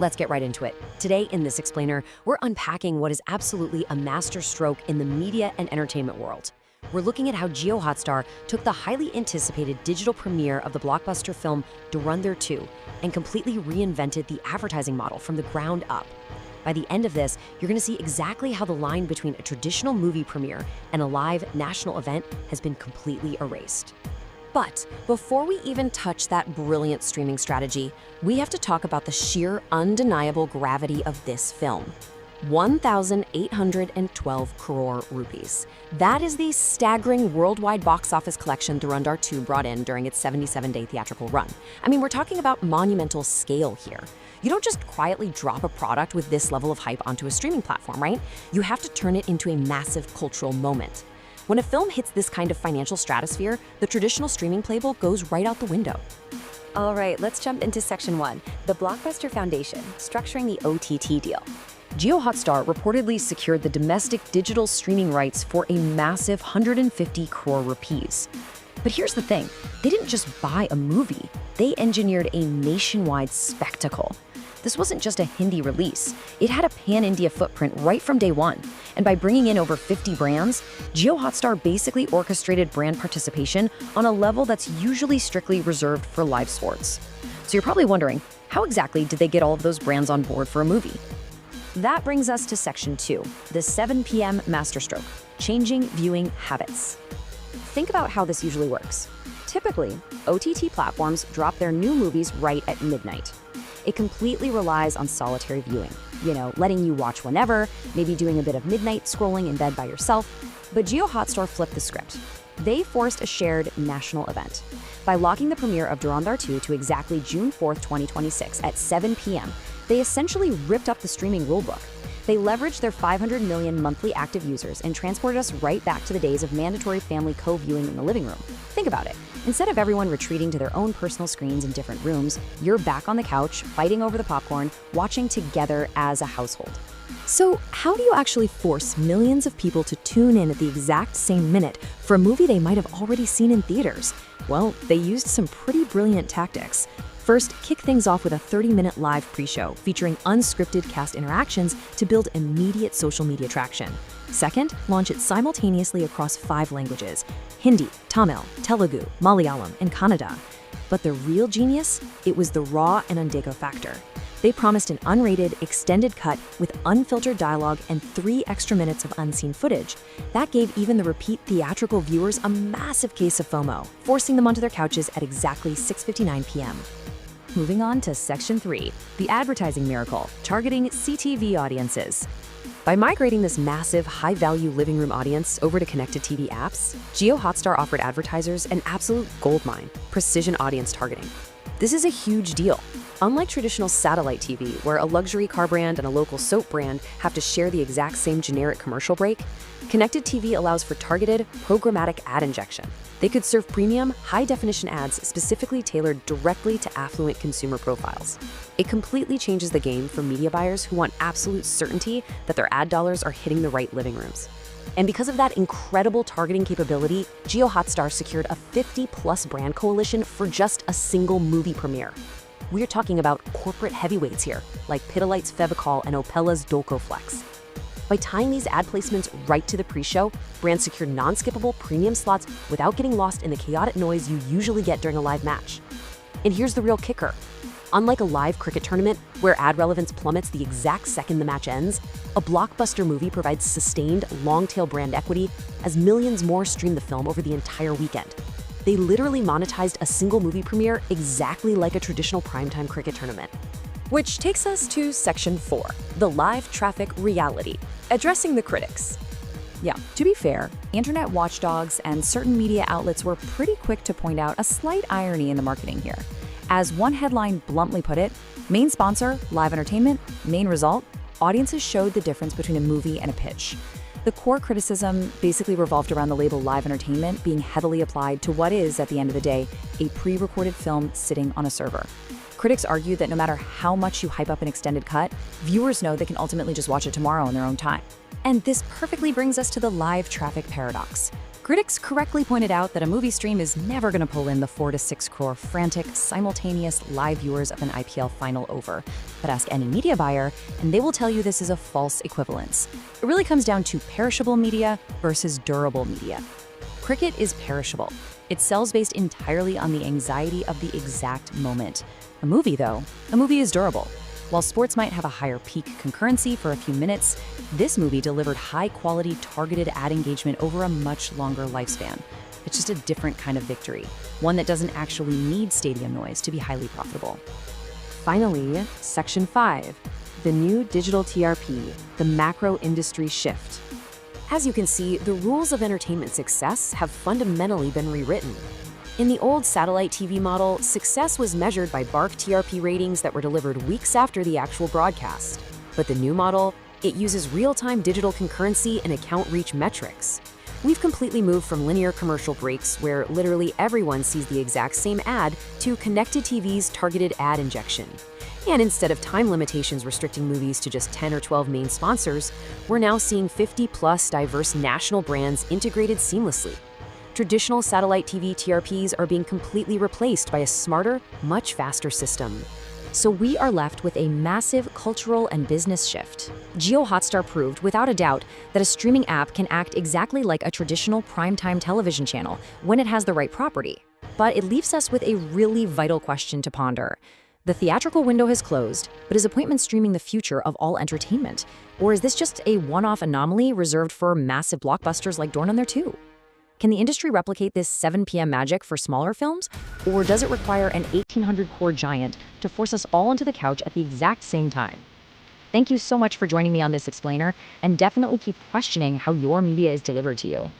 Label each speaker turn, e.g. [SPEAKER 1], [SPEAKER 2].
[SPEAKER 1] Let's get right into it. Today in this explainer, we're unpacking what is absolutely a masterstroke in the media and entertainment world. We're looking at how JioHotstar took the highly anticipated digital premiere of the blockbuster film Durandar 2 and completely reinvented the advertising model from the ground up. By the end of this, you're going to see exactly how the line between a traditional movie premiere and a live national event has been completely erased. But before we even touch that brilliant streaming strategy, we have to talk about the sheer, undeniable gravity of this film. 1,812 crore rupees. That is the staggering worldwide box office collection Durandar 2 brought in during its 77-day theatrical run. I mean, we're talking about monumental scale here. You don't just quietly drop a product with this level of hype onto a streaming platform, right? You have to turn it into a massive cultural moment. When a film hits this kind of financial stratosphere, the traditional streaming playbook goes right out the window.
[SPEAKER 2] All right, let's jump into Section 1, the Blockbuster Foundation, structuring the OTT deal.
[SPEAKER 1] JioHotstar reportedly secured the domestic digital streaming rights for a massive 150 crore rupees. But here's the thing, they didn't just buy a movie, they engineered a nationwide spectacle. This wasn't just a Hindi release, it had a pan-India footprint right from day one. And by bringing in over 50 brands, JioHotstar basically orchestrated brand participation on a level that's usually strictly reserved for live sports. So you're probably wondering, how exactly did they get all of those brands on board for a movie? That brings us to Section 2, the 7 p.m. masterstroke, changing viewing habits. Think about how this usually works. Typically, OTT platforms drop their new movies right at midnight. It completely relies on solitary viewing, letting you watch whenever, maybe doing a bit of midnight scrolling in bed by yourself. But JioHotstar flipped the script. They forced a shared national event. By locking the premiere of Durandar 2 to exactly June 4th, 2026 at 7 p.m., they essentially ripped up the streaming rulebook. They leveraged their 500 million monthly active users and transported us right back to the days of mandatory family co-viewing in the living room. Think about it. Instead of everyone retreating to their own personal screens in different rooms, you're back on the couch, fighting over the popcorn, watching together as a household. So how do you actually force millions of people to tune in at the exact same minute for a movie they might have already seen in theaters? Well, they used some pretty brilliant tactics. First, kick things off with a 30-minute live pre-show featuring unscripted cast interactions to build immediate social media traction. Second, launch it simultaneously across 5 languages: Hindi, Tamil, Telugu, Malayalam, and Kannada. But the real genius? It was the raw and undego factor. They promised an unrated, extended cut with unfiltered dialogue and 3 extra minutes of unseen footage. That gave even the repeat theatrical viewers a massive case of FOMO, forcing them onto their couches at exactly 6:59 p.m. Moving on to Section 3, the advertising miracle, targeting CTV audiences. By migrating this massive, high-value living room audience over to connected TV apps, JioHotstar offered advertisers an absolute goldmine: precision audience targeting. This is a huge deal. Unlike traditional satellite TV, where a luxury car brand and a local soap brand have to share the exact same generic commercial break, connected TV allows for targeted, programmatic ad injection. They could serve premium, high-definition ads specifically tailored directly to affluent consumer profiles. It completely changes the game for media buyers who want absolute certainty that their ad dollars are hitting the right living rooms. And because of that incredible targeting capability, JioHotstar secured a 50-plus brand coalition for just a single movie premiere. We're talking about corporate heavyweights here, like Pidilite's Fevicol and Opela's Dolcoflex. By tying these ad placements right to the pre-show, brands secured non-skippable premium slots without getting lost in the chaotic noise you usually get during a live match. And here's the real kicker. Unlike a live cricket tournament, where ad relevance plummets the exact second the match ends, a blockbuster movie provides sustained, long-tail brand equity as millions more stream the film over the entire weekend. They literally monetized a single movie premiere exactly like a traditional primetime cricket tournament. Which takes us to Section 4, the live traffic reality, addressing the critics. Yeah, to be fair, internet watchdogs and certain media outlets were pretty quick to point out a slight irony in the marketing here. As one headline bluntly put it, main sponsor, live entertainment, main result, audiences showed the difference between a movie and a pitch. The core criticism basically revolved around the label live entertainment being heavily applied to what is, at the end of the day, a pre-recorded film sitting on a server. Critics argue that no matter how much you hype up an extended cut, viewers know they can ultimately just watch it tomorrow in their own time. And this perfectly brings us to the live traffic paradox.
[SPEAKER 2] Critics correctly pointed out that a movie stream is never going to pull in the 4 to 6 crore frantic, simultaneous live viewers of an IPL final over. But ask any media buyer, and they will tell you this is a false equivalence. It really comes down to perishable media versus durable media. Cricket is perishable. It sells based entirely on the anxiety of the exact moment. A movie, though, a movie is durable. While sports might have a higher peak concurrency for a few minutes, this movie delivered high-quality, targeted ad engagement over a much longer lifespan. It's just a different kind of victory, one that doesn't actually need stadium noise to be highly profitable.
[SPEAKER 1] Finally, Section 5, the new digital TRP, the macro industry shift.
[SPEAKER 2] As you can see, the rules of entertainment success have fundamentally been rewritten. In the old satellite TV model, success was measured by BARC TRP ratings that were delivered weeks after the actual broadcast. But the new model, it uses real-time digital concurrency and account reach metrics. We've completely moved from linear commercial breaks, where literally everyone sees the exact same ad, to connected TV's targeted ad injection. And instead of time limitations restricting movies to just 10 or 12 main sponsors, we're now seeing 50-plus diverse national brands integrated seamlessly. Traditional satellite TV TRPs are being completely replaced by a smarter, much faster system.
[SPEAKER 1] So we are left with a massive cultural and business shift. Jio Hotstar proved, without a doubt, that a streaming app can act exactly like a traditional primetime television channel when it has the right property. But it leaves us with a really vital question to ponder. The theatrical window has closed, but is appointment streaming the future of all entertainment? Or is this just a one-off anomaly reserved for massive blockbusters like Dawn on There 2? Can the industry replicate this 7 p.m. magic for smaller films? Or does it require an 1800-core giant to force us all onto the couch at the exact same time? Thank you so much for joining me on this explainer, and definitely keep questioning how your media is delivered to you.